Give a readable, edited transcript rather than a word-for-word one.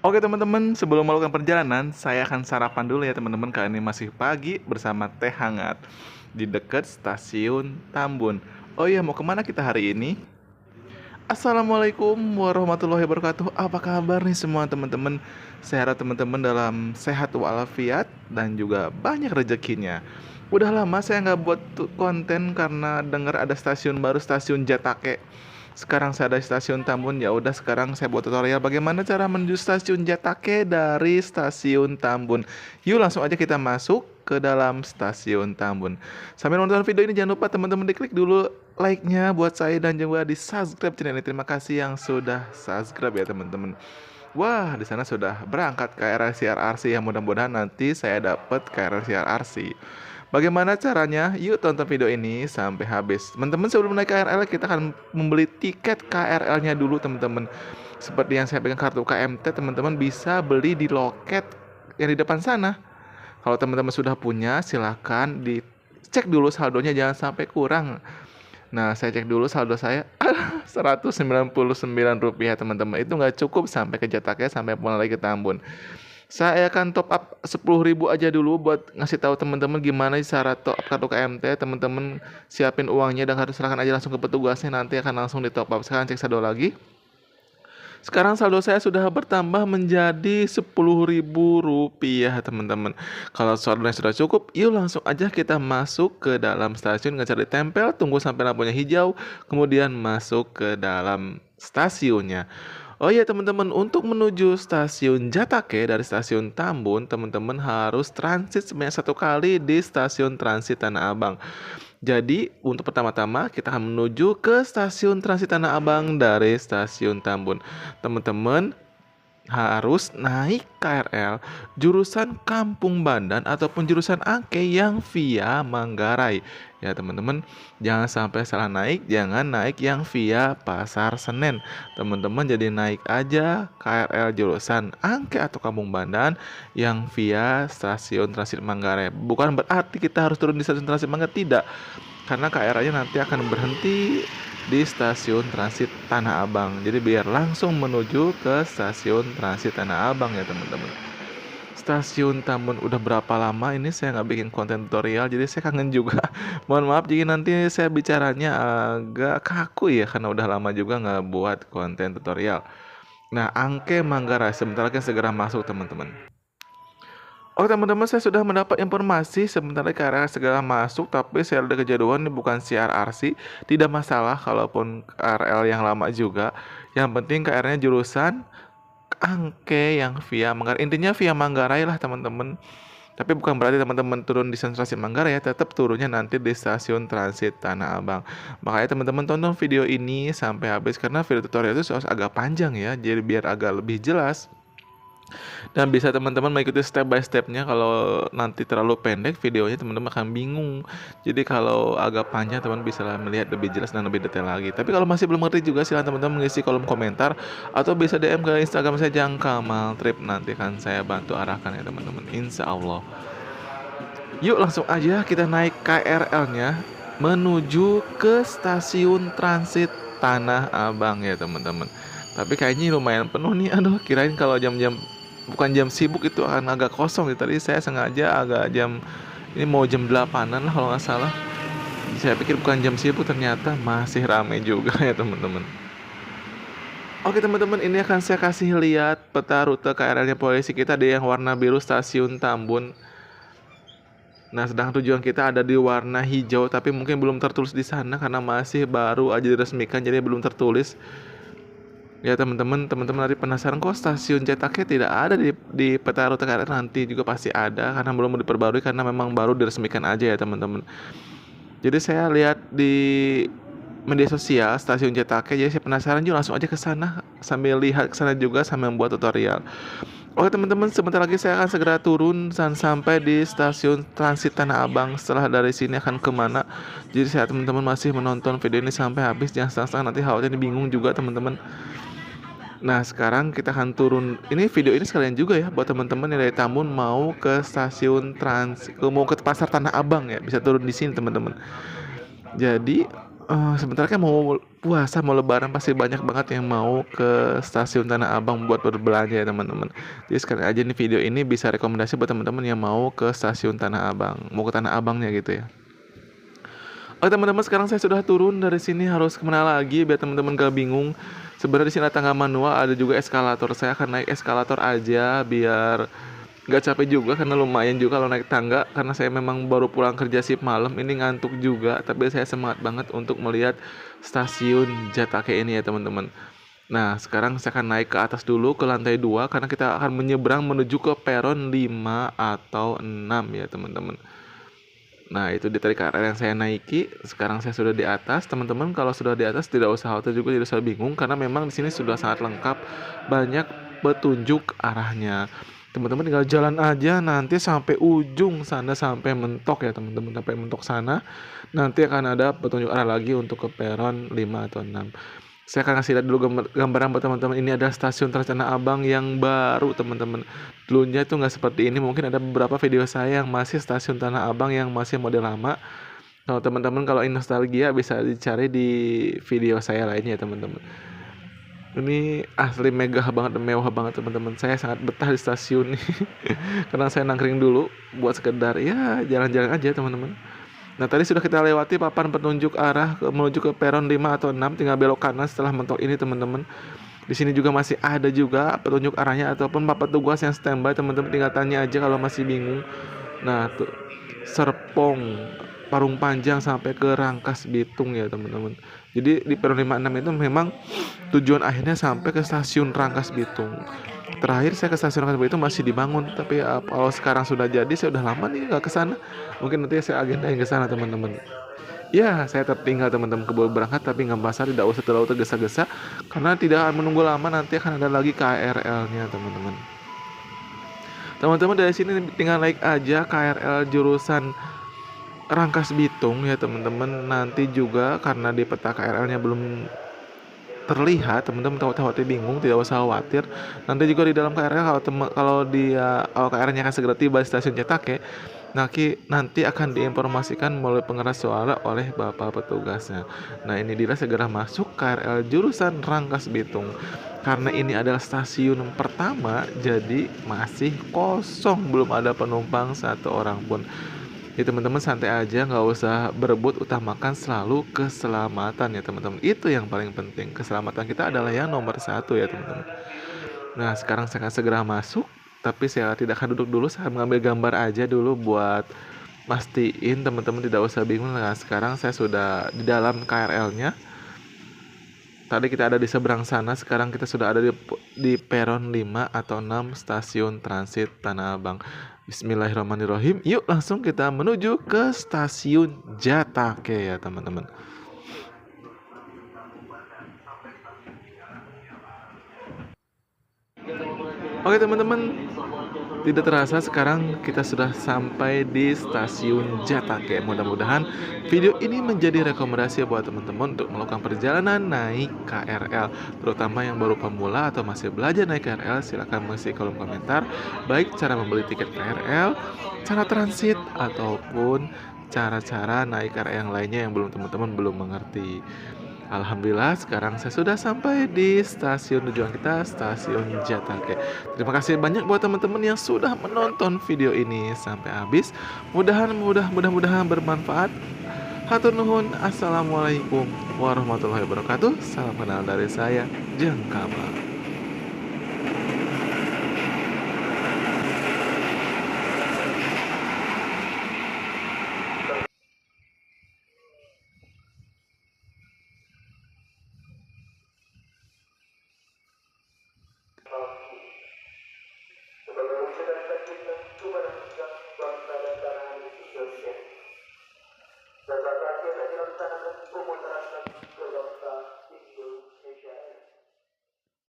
Oke teman-teman, sebelum melakukan perjalanan, saya akan sarapan dulu ya teman-teman. Karena ini masih pagi bersama teh hangat di dekat stasiun Tambun. Oh iya, mau kemana kita hari ini? Assalamualaikum warahmatullahi wabarakatuh. Apa kabar nih semua teman-teman? Saya harap teman-teman dalam sehat walafiat dan juga banyak rezekinya. Udah lama saya nggak buat konten karena dengar ada stasiun baru, stasiun Jatake. Sekarang saya ada di stasiun Tambun. Ya udah, sekarang saya buat tutorial bagaimana cara menuju stasiun Jatake dari stasiun Tambun. Yuk langsung aja kita masuk ke dalam stasiun Tambun. Sambil nonton video ini jangan lupa teman-teman diklik dulu like-nya buat saya dan juga di subscribe channel ini. Terima kasih yang sudah subscribe ya teman-teman. Wah, di sana sudah berangkat KRL CRRC yang mudah-mudahan nanti saya dapat KRL CRRC. Bagaimana caranya? Yuk tonton video ini sampai habis. Teman-teman, sebelum naik KRL kita akan membeli tiket KRL-nya dulu teman-teman. Seperti yang saya pegang kartu KMT, teman-teman bisa beli di loket yang di depan sana. Kalau teman-teman sudah punya, silahkan dicek dulu saldonya, jangan sampai kurang. Nah, saya cek dulu saldo saya Rp199 teman-teman. Itu nggak cukup sampai ke Jatake, sampai pulang lagi ke Tambun. Saya akan top up 10.000 aja dulu buat ngasih tahu teman-teman gimana cara top up kartu KMT. Teman-teman siapin uangnya dan harus serahkan aja langsung ke petugasnya, nanti akan langsung di top up. Sekarang cek saldo lagi. Sekarang saldo saya sudah bertambah menjadi Rp10.000 teman-teman. Kalau saldonya sudah cukup, yuk langsung aja kita masuk ke dalam stasiun, ngejar di tempel, tunggu sampai lampunya hijau, kemudian masuk ke dalam stasiunnya. Oh iya teman-teman, untuk menuju stasiun Jatake dari stasiun Tambun, teman-teman harus transit sebanyak 1 kali di stasiun transit Tanah Abang. Jadi untuk pertama-tama kita akan menuju ke stasiun transit Tanah Abang dari stasiun Tambun. Teman-teman harus naik KRL jurusan Kampung Bandan ataupun jurusan Angke yang via Manggarai. Ya teman-teman, jangan sampai salah naik, jangan naik yang via Pasar Senen. Teman-teman jadi naik aja KRL jurusan Angke atau Kampung Bandan yang via stasiun transit Manggarai. Bukan berarti kita harus turun di stasiun transit Manggarai, tidak. Karena KRL-nya nanti akan berhenti di stasiun transit Tanah Abang. Jadi biar langsung menuju ke stasiun transit Tanah Abang ya teman-teman. Stasiun Tambun udah berapa lama ini saya nggak bikin konten tutorial, jadi saya kangen juga. Mohon maaf jika nanti saya bicaranya agak kaku ya, karena udah lama juga nggak buat konten tutorial. Nah, Angke Manggarai sebentar lagi segera masuk teman-teman. Oke teman-teman, saya sudah mendapat informasi sebentar lagi KRL segera masuk, tapi saya ada kejadwal ini bukan CRRC, tidak masalah kalaupun KRL yang lama juga. Yang penting KRL-nya jurusan Angke yang via Manggarai. Intinya via Manggarai lah teman-teman. Tapi bukan berarti teman-teman turun di stasiun transit Manggarai ya, tetap turunnya nanti di stasiun transit Tanah Abang. Makanya teman-teman tonton video ini sampai habis karena video tutorial itu harus agak panjang ya, jadi biar agak lebih jelas. Dan bisa teman-teman mengikuti step by stepnya. Kalau nanti terlalu pendek videonya, teman-teman akan bingung. Jadi kalau agak panjang, teman bisa melihat lebih jelas dan lebih detail lagi. Tapi kalau masih belum ngerti juga, silahkan teman-teman mengisi kolom komentar atau bisa DM ke Instagram saya Jangkamal Trip. Nanti akan saya bantu arahkan ya teman-teman, insya Allah. Yuk langsung aja kita naik KRL-nya menuju ke stasiun transit Tanah Abang ya teman-teman. Tapi kayaknya lumayan penuh nih. Aduh, kirain kalau jam-jam bukan jam sibuk itu akan agak kosong. Tadi saya sengaja agak jam ini mau jam 8-an lah kalau nggak salah. Saya pikir bukan jam sibuk, ternyata masih ramai juga ya teman-teman. Oke teman-teman, ini akan saya kasih lihat peta rute KRL-nya polisi kita di yang warna biru stasiun Tambun. Nah, sedang tujuan kita ada di warna hijau, tapi mungkin belum tertulis di sana karena masih baru aja diresmikan, jadi belum tertulis. Ya teman-teman nanti penasaran kok stasiun Jatake tidak ada di peta rute KRL, nanti juga pasti ada karena belum diperbarui karena memang baru diresmikan aja ya teman-teman. Jadi saya lihat di media sosial stasiun Jatake, jadi saya penasaran juga langsung aja ke sana sambil lihat ke sana juga sambil membuat tutorial. Oke teman-teman, sebentar lagi saya akan segera turun dan sampai di stasiun transit Tanah Abang. Setelah dari sini akan kemana? Jadi saya teman-teman masih menonton video ini sampai habis, jangan setengah-setengah nanti khawatir bingung juga teman-teman. Nah sekarang kita akan turun. Ini video ini sekalian juga ya buat teman-teman yang dari Tambun mau ke stasiun mau ke pasar Tanah Abang ya, bisa turun di sini teman-teman. Jadi sebentar kan mau puasa mau lebaran pasti banyak banget yang mau ke stasiun Tanah Abang buat berbelanja ya teman-teman. Jadi sekali aja nih video ini bisa rekomendasi buat teman-teman yang mau ke stasiun Tanah Abang, mau ke Tanah Abangnya gitu ya. Oke teman-teman, sekarang saya sudah turun dari sini, harus kemana lagi biar teman-teman gak bingung. Sebenarnya di sini ada tangga manual, ada juga eskalator. Saya akan naik eskalator aja biar nggak capek juga, karena lumayan juga kalau naik tangga. Karena saya memang baru pulang kerja shift malam, ini ngantuk juga. Tapi saya semangat banget untuk melihat stasiun Jatake ini ya teman-teman. Nah sekarang saya akan naik ke atas dulu ke lantai 2 karena kita akan menyeberang menuju ke peron 5 atau 6 ya teman-teman. Nah itu di tadi KRL yang saya naiki. Sekarang saya sudah di atas. Teman-teman kalau sudah di atas tidak usah khawatir juga, tidak usah bingung karena memang di sini sudah sangat lengkap, banyak petunjuk arahnya. Teman-teman tinggal jalan aja nanti sampai ujung sana, sampai mentok ya teman-teman, sampai mentok sana. Nanti akan ada petunjuk arah lagi untuk ke peron 5 atau 6. Saya akan kasih lihat dulu gambaran buat teman-teman. Ini ada stasiun Trans Tanah Abang yang baru teman-teman. Dulunya itu nggak seperti ini. Mungkin ada beberapa video saya yang masih stasiun Tanah Abang yang masih model lama. Kalau teman-teman kalau ingin nostalgia bisa dicari di video saya lainnya ya teman-teman. Ini asli megah banget, mewah banget teman-teman. Saya sangat betah di stasiun nih. Karena saya nangkring dulu buat sekedar ya jalan-jalan aja teman-teman. Nah tadi sudah kita lewati papan petunjuk arah menuju ke peron 5 atau 6, tinggal belok kanan setelah mentok ini teman-teman. Di sini juga masih ada juga petunjuk arahnya ataupun papan tugas yang standby, teman-teman tinggal tanya aja kalau masih bingung. Nah tuh Serpong, Parung Panjang sampai ke Rangkas Bitung ya teman-teman. Jadi di peron 56 itu memang tujuan akhirnya sampai ke stasiun Rangkas Bitung. Terakhir saya ke stasiun Rangkas Bitung masih dibangun, tapi kalau sekarang sudah jadi saya udah lama nih nggak ke sana. Mungkin nanti saya agendain ke sana teman-teman. Ya, saya tertinggal teman-teman keburu berangkat, tapi nggak masalah, tidak usah terlalu tergesa-gesa karena tidak akan menunggu lama, nanti akan ada lagi KRL-nya teman-teman. Teman-teman dari sini tinggal naik aja KRL jurusan Rangkas Bitung ya teman-teman. Nanti juga karena di peta KRL-nya belum terlihat, teman-teman khawatir bingung, tidak usah khawatir. Nanti juga di dalam KRL kalau KRL-nya akan segera tiba di stasiun Cetake, nanti akan diinformasikan melalui pengeras suara oleh bapak petugasnya. Nah ini dia segera masuk KRL jurusan Rangkas Bitung. Karena ini adalah stasiun pertama, jadi masih kosong, belum ada penumpang satu orang pun. Jadi teman-teman santai aja, nggak usah berebut, utamakan selalu keselamatan ya teman-teman. Itu yang paling penting, keselamatan kita adalah yang nomor satu ya teman-teman. Nah sekarang saya akan segera masuk, tapi saya tidak akan duduk dulu, saya mengambil gambar aja dulu buat mastiin teman-teman tidak usah bingung. Nah sekarang saya sudah di dalam KRL-nya. Tadi kita ada di seberang sana, sekarang kita sudah ada di peron 5 atau 6 stasiun transit Tanah Abang. Bismillahirrahmanirrahim. Yuk langsung kita menuju ke stasiun Jatake ya teman-teman. Oke teman-teman, tidak terasa sekarang kita sudah sampai di stasiun Jatake. Mudah-mudahan video ini menjadi rekomendasi buat teman-teman untuk melakukan perjalanan naik KRL, terutama yang baru pemula atau masih belajar naik KRL. Silahkan mengisi kolom komentar baik cara membeli tiket KRL, cara transit, ataupun cara-cara naik KRL yang lainnya yang teman-teman belum mengerti. Alhamdulillah sekarang saya sudah sampai di stasiun tujuan kita, stasiun Jatake. Terima kasih banyak buat teman-teman yang sudah menonton video ini sampai habis. Mudah-mudahan bermanfaat. Hatur nuhun. Assalamualaikum warahmatullahi wabarakatuh. Salam kenal dari saya, Jengkama. Sebagai wujud dan kita kepada bangsa dan tanah Indonesia. Dan bangsa kita dilaksanakan pemutaraan